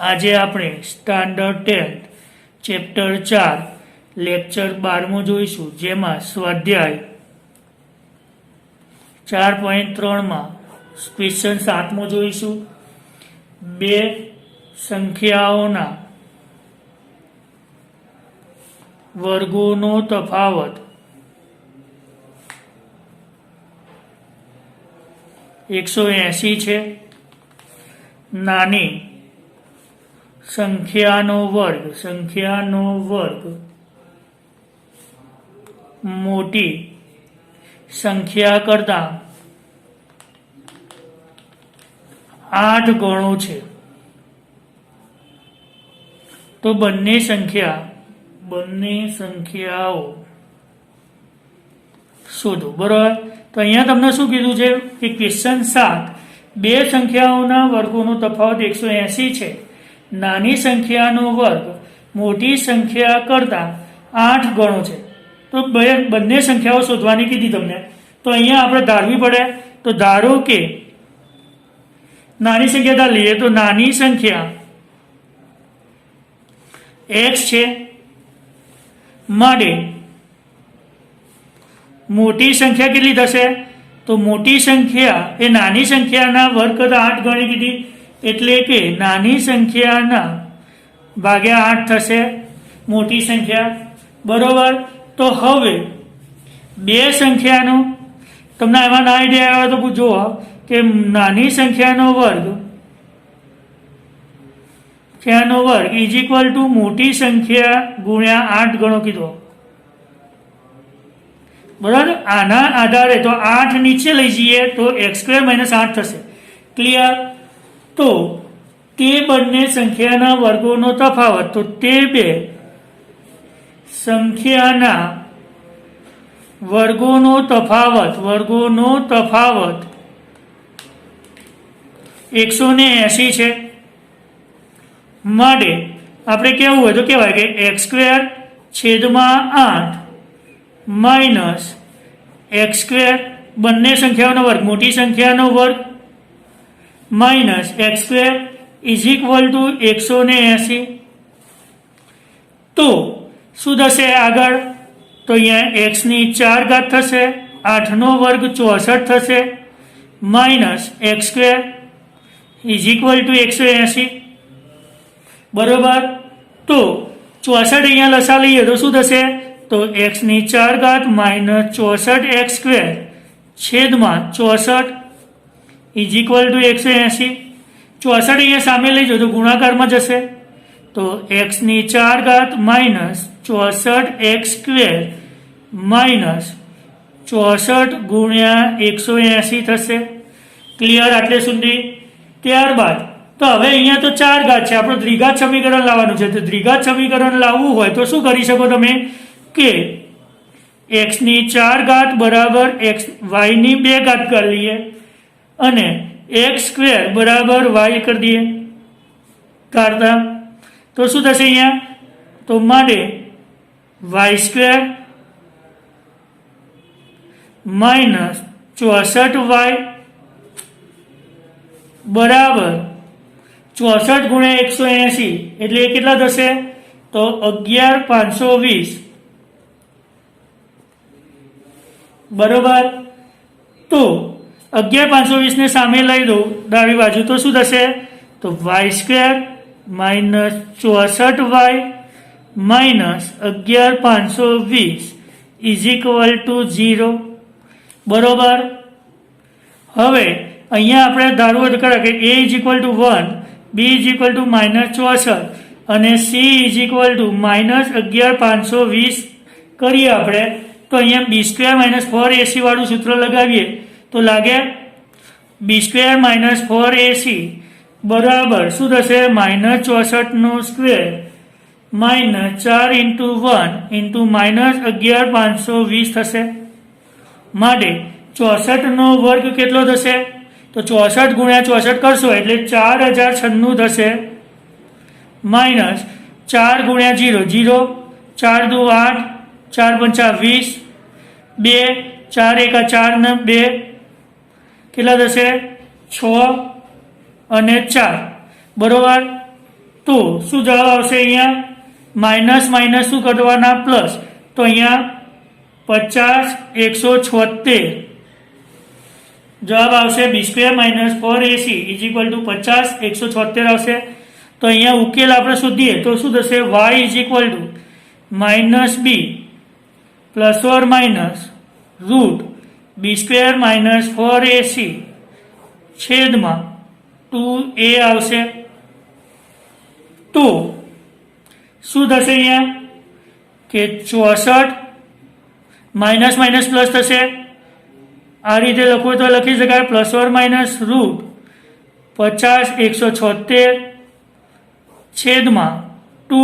આજે આપણે standard 10 chapter 4 lecture 12 જોઈશું, જેમાં સ્વાધ્યાય 4.3 માં ક્વેશ્ચન 7 જોઈશું. બે સંખ્યાઓના વર્ગોનો તફાવત 180 છે. નાની સંખ્યાનો વર્ગ મોટી સંખ્યા કરતા 8 ગણો છે. તો બંને સંખ્યાઓ શોધો. બરાબર. તો અહીંયા તમને શું કીધું છે કે ક્વેશ્ચન 7 બે સંખ્યાઓના વર્ગોનો તફાવત 180 છે. નાની સંખ્યાનો વર્ગ મોટી સંખ્યા કરતા 8 ગણો છે. તો બંને સંખ્યાઓ શોધવાની કીધી તમને. તો અહીંયા આપણે ધારવી પડે. તો ધારો કે નાની સંખ્યા લઈએ તો નાની સંખ્યા x છે, માટે મોટી સંખ્યા કેટલી થશે? તો મોટી સંખ્યા એ નાની સંખ્યાના વર્ગ કરતા 8 ગણી કીધી, એટલે કે નાની સંખ્યાના ભાગ્યા 8 થશે મોટી સંખ્યા. બરોબર. તો હવે બે સંખ્યાનો તમને એમાં ના આઈડિયા આવ્યો તો જુઓ કે નાની સંખ્યાનો વર્ગ ઇઝ ઇક્વલ ટુ મોટી સંખ્યા ગુણ્યા 8 ગણો કીધો. બરાબર. આના આધારે તો 8 નીચે લઈ જઈએ તો x² - 8 થશે. ક્લિયર? તો તે બંને સંખ્યાના વર્ગોનો તફાવત, તો તે બે સંખ્યાના વર્ગોનો તફાવત 180 છે. માટે આપણે કેવું હોય તો કહેવાય કે x² - 8 x² બંને સંખ્યાઓનો વર્ગ મોટી સંખ્યાનો વર્ગ minus x² is equal two 180. તો શું થશે આગળ? તો અહીંયા x ની 4 ઘાત થશે, 8 નો વર્ગ 64 થશે, minus x² is equal two 180. બરોબર. તો 64 અહીંયા લસા લઈએ તો શું થશે? તો x ની 4 ઘાત માઇનસ 64x² છેદમાં 64 ઇઝ ઇક્વલ ટુ 180. 64 અહીંયા સામે લઈ જાઓ તો ગુણાકારમાં જશે. તો x ની 4 ઘાત માઇનસ 64x² માઇનસ 64 ગુણ્યા 180 થશે. ક્લિયર? આટલે સુધી. ત્યારબાદ તો હવે અહીંયા તો 4 ઘાત છે, આપણું દ્વિઘાત સમીકરણ લાવવાનું છે. તો દ્વિઘાત સમીકરણ લાવવું હોય તો શું કરી શકો તમે કે x ની 4 ઘાત બરાબર y ની 2 ઘાત કરી લઈએ અને x² બરાબર y કરી દઈએ કાઢતા. તો શું થશે અહીંયા? તો માટે y² માઇનસ 64y બરાબર 64 ગુણ્યા 180 એટલે કેટલા થશે? તો 11520. બરોબર. તો 11520 ને સામે લઈ દો ડાબી બાજુ તો શું થશે? તો y² minus 64y minus 11520 is equal two 0. બરોબર. હવે અહીંયા આપણે ધારવું કરે કે a is equal two 1, b is equal to minus 64 અને c is equal to minus 11520 કરીએ આપણે. તો અહીંયા b² - 4ac વાળું સૂત્ર લગાવીએ તો લાગે b² - 4ac બરાબર શું થશે? Minus 64² minus 4 into 1 into minus 11520 થશે. માટે 64 નો વર્ગ કેટલો થશે? તો 64 ગુણ્યા 64 કરશો એટલે 4096 થશે, માઇનસ 4 ગુણ્યા 0 0, 4 દુ 8, 4 પંચા 20, 2 4 એકા 4 ને 2 કેટલા થશે? 6 અને 4 બરોબર. તો શું જવાબ આવશે? અહીંયા માઇનસ માઇનસ શું કરવાના? પ્લસ. તો અહીંયા 50 176 જવાબ આવશે b² minus 4ac is equal two 50 176 આવશે. તો અહીંયા ઉકેલ આપણે શોધીએ તો શું થશે? y is equal to minus B plus or minus root b² minus 4ac છેદમાં 2a આવશે. તો શું થશે અહીંયા કે 64 માઇનસ માઇનસ પ્લસ થશે. આ રીતે લખવું તો લખી શકાય પ્લસ ઓર માઇનસ રૂટ 50 176 છેદમાં 2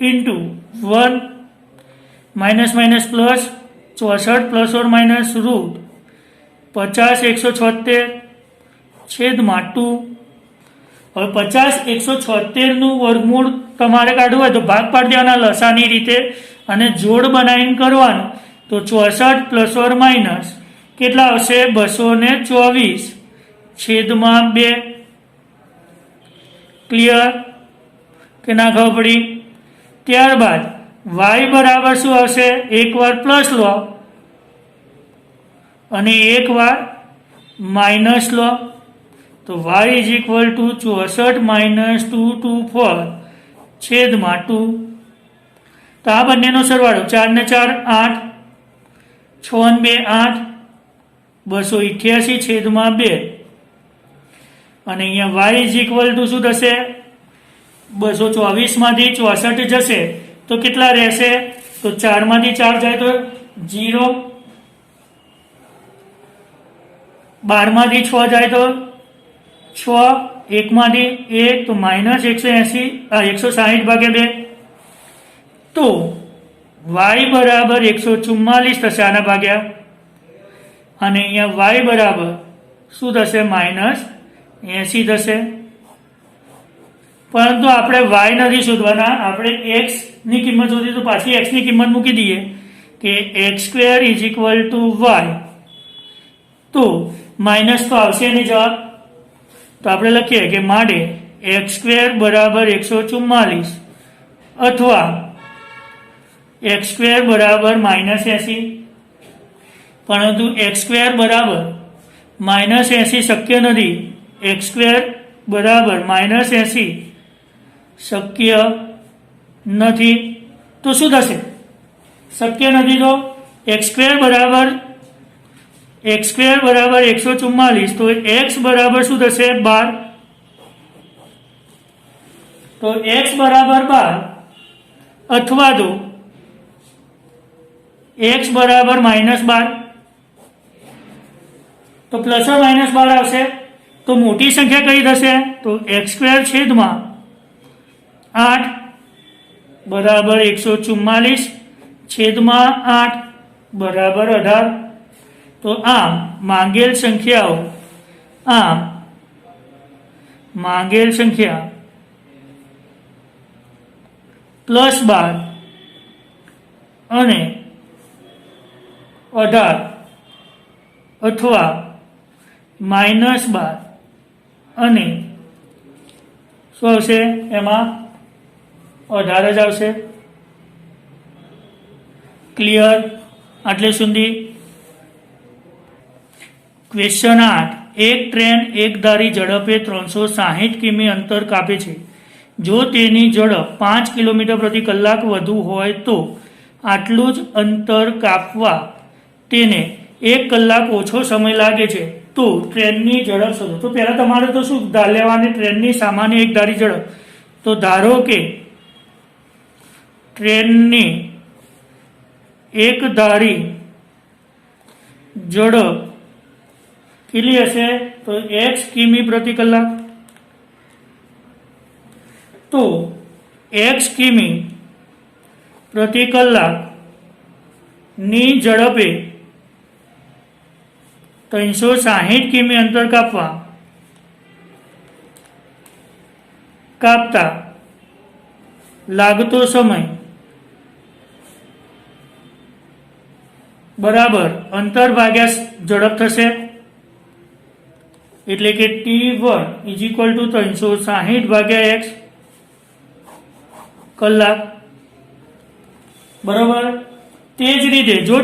into 1 minus minus plus 64 plus or minus route 50 176 છેદમાં 2. હવે 50 176 નું વર્ગમૂળ તમારે કાઢવું હોય તો ભાગ પાડી દેવાના લસાની રીતે અને જોડ બનાવીને કરવાનું. તો 64 પ્લસ ઓર માઇનસ કેટલા આવશે? 224 છેદમાં 2. ક્લિયર કે ના ખબર પડી? ત્યારબાદ y બરાબર શું આવશે? એકવાર પ્લસ લો અને એકવાર માઇનસ લો. તો y is equal two 64 minus 224 છેદમાં 2. તો આ બંનેનો સરવાળો 4 ને 4 8 6 ને 2 8 288 છેદમાં 2. અને અહીંયા y ઇઝ ઇક્વલ ટુ શું થશે? 224 માંથી 64 જશે તો કેટલા રહેશે? તો 4 માંથી 4 જાય તો 0, 12 માંથી 6 જાય તો 6, 1 માંથી 1 તો માઇનસ 160 ભાગ્યા 2. તો y બરાબર 144 થશે આના ભાગ્યા. અને અહીંયા y બરાબર શું થશે? માઇનસ 80 થશે. પરંતુ આપણે y નથી શોધવાના, આપણે x ની કિંમત શોધી તો પાછી x ની કિંમત મૂકી દઈએ કે x² is equal two y. તો માઇનસ તો આવશે નહીં જવાબ. તો આપણે લખીએ કે માટે x² બરાબર 144 અથવા x² બરાબર માઇનસ 80. પરંતુ x² બરાબર માઇનસ 80 શક્ય નથી. x² બરાબર માઇનસ 80 શક્ય નથી. તો શું થશે? શક્ય નથી તો x² બરાબર 144 તો x બરાબર શું થશે? 12. તો x બરાબર 12 અથવા તો x બરાબર માઇનસ 12. તો પ્લસ ઓર માઇનસ 12 આવશે. તો મોટી સંખ્યા કઈ થશે? તો x² છેદમાં 8 બરાબર 144 છેદમાં 8 બરાબર 18. તો આમ માંગેલ સંખ્યા પ્લસ 12 અને 18 અથવા માઇનસ 12 અને શું આવશે? એમાં 18 જ આવશે. ક્લિયર? આટલે સુધી. ક્વેશ્ચન 8. એક ટ્રેન એકધારી ઝડપે 360 કિમી અંતર કાપે છે. જો તેની ઝડપ 5 કિલોમીટર પ્રતિ કલાક વધુ હોય તો આટલું જ અંતર કાપવા તેને 1 કલાક ઓછો સમય લાગે છે. તો ટ્રેનની ઝડપ શોધો. તો પહેલા તમારે તો શું લેવાની? ટ્રેનની સામાન્ય એકધારી ઝડપ. તો ધારો કે ટ્રેનની એકધારી ઝડપ કેટલી હશે? તો x કિમી પ્રતિ કલાક. તો x કિમી પ્રતિ કલાક ની ઝડપે 360 કિમી અંતર કાપતા લાગતો સમય બરાબર અંતર ભાગ્યા ઝડપ થશે. એટલે કે t1 ઇઝ ઇક્વલ ટુ 360 ભાગ્યા x. કલાક. બરોબર. તે જ રીતે જો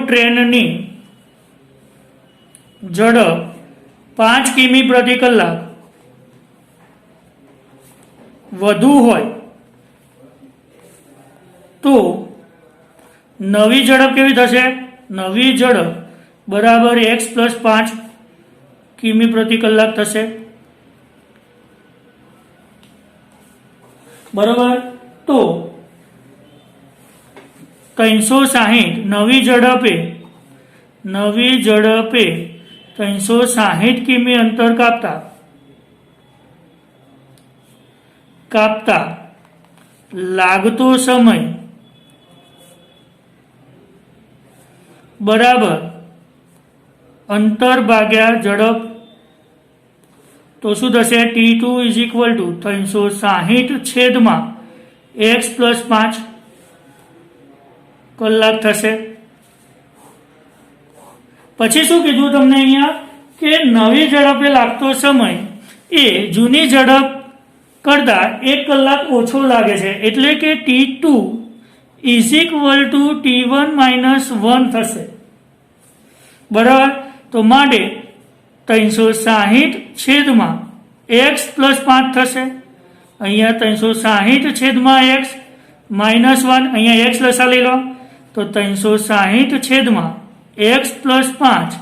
ટ્રેનની ઝડપ 5 કિમી પ્રતિ કલાક વધુ હોય તો નવી ઝડપ કેવી થશે? નવી ઝડપ બરાબર x પ્લસ 5 કિમી પ્રતિ કલાક થશે. બરોબર. તો 360 નવી ઝડપે 360 કિમી અંતર કાપતા લાગતો સમય બરાબર અંતર ભાગ્યા ઝડપ. તો શું થશે? t2 = 360 છેદમાં x પ્લસ 5 કલાક થશે. પછી શું કીધું તમને અહીંયા કે નવી ઝડપે લાગતો સમય એ જૂની ઝડપ કરતા 1 કલાક ઓછો લાગે છે, એટલે કે t2 = t1 - 1 થશે. બરાબર. તો માટે 360 છેદમાં x પ્લસ 5 થશે. અહીંયા 360 છેદમાં x -1, અહીંયા x લસાવી લો તો 360 છેદમાં x પ્લસ 5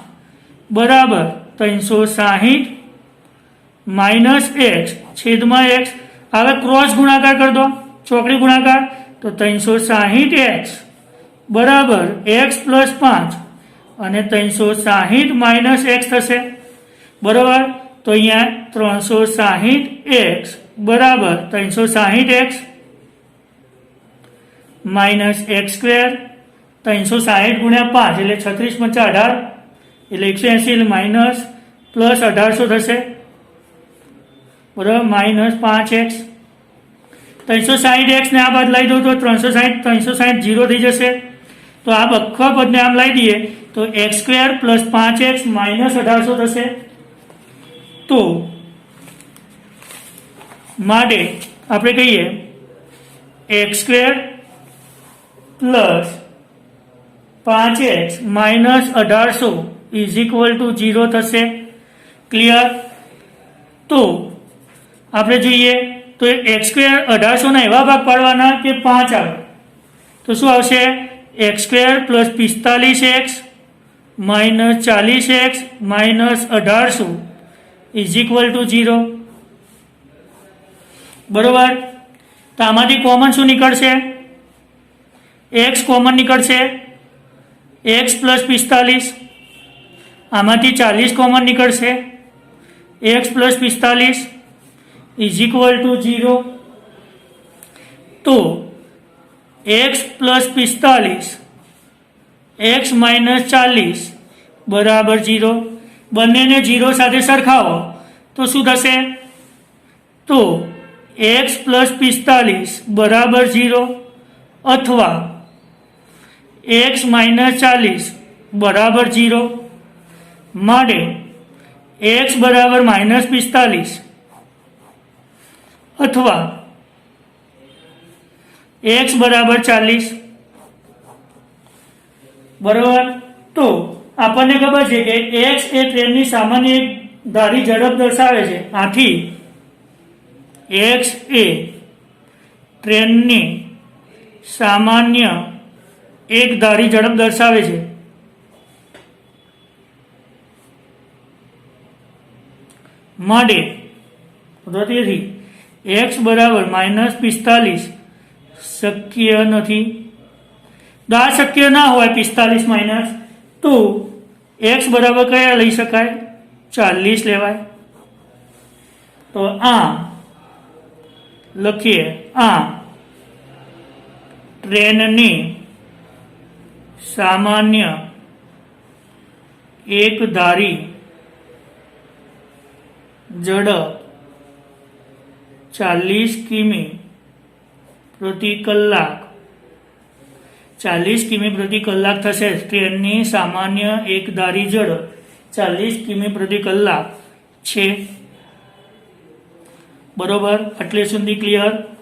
બરાબર 360 માઇનસ x છેદમાં x. હવે ક્રોસ ગુણાકાર કરી દો, ચોકડી ગુણાકાર, તો 360x બરાબર x પ્લસ 5 અને 360 માઇનસ x થશે. બરાબર. તો અહીંયા 360x બરાબર 360x માઇનસ x સ્ક્વેર, 360 ગુણ્યા 5 એટલે 36 × 5 18 એટલે 180 માઇનસ પ્લસ 1800 થશે. બરાબર. માઇનસ 5x 360x ને આ બાદ લઈ દો તો 360 0 થઈ જશે. તો આ આખા પદને આમ લઈ દઈએ તો x square plus 5x minus 1800 થશે. તો માટે આપણે કહીએ x square plus 5x minus 1800 = 0 થશે. ક્લિયર. તો આપણે જોઈએ તો x સ્ક્વેર 1800 ના એવા ભાગ પાડવાના કે 5 આવે. તો શું આવશે? x square plus 45x minus 40x minus 1800 = 0. બરોબર. તો આમાંથી કોમન શું નીકળશે? x કોમન નીકળશે, x પ્લસ 45. આમાંથી 40 કોમન નીકળશે, x પ્લસ 45 = 0. તો x પ્લસ 45 x માઇનસ 40 બરાબર 0. બંનેને 0 સાથે સરખાવો તો શું થશે? તો x પ્લસ 45 બરાબર 0 અથવા x માઇનસ 40 બરાબર 0. માટે x બરાબર માઇનસ 45 અથવા x બરાબર 40. બરાબર. તો આપણને ખબર છે કે x એ ટ્રેનની સામાન્ય એક ધારી ઝડપ દર્શાવે છે. આથી x એ ટ્રેનની સામાન્ય એક ધારી ઝડપ દર્શાવે છે. માટે તેથી x બરાબર માઇનસ 45 શક્ય નથી. આ શક્ય ના હોય 45 માઇનસ, તો x બરાબર કયા લઈ શકાય? 40 લેવાય. તો આ લખીએ, આ ટ્રેનની સામાન્ય એક ધારી ઝડપ 40 કિમી પ્રતિ કલાક 40 કિમી પ્રતિ કલાક થશે. ટ્રેનની સામાન્ય એક ધારી ઝડપ 40 કિમી પ્રતિ કલાક છે. બરોબર, આટલે સુધી ક્લિયર.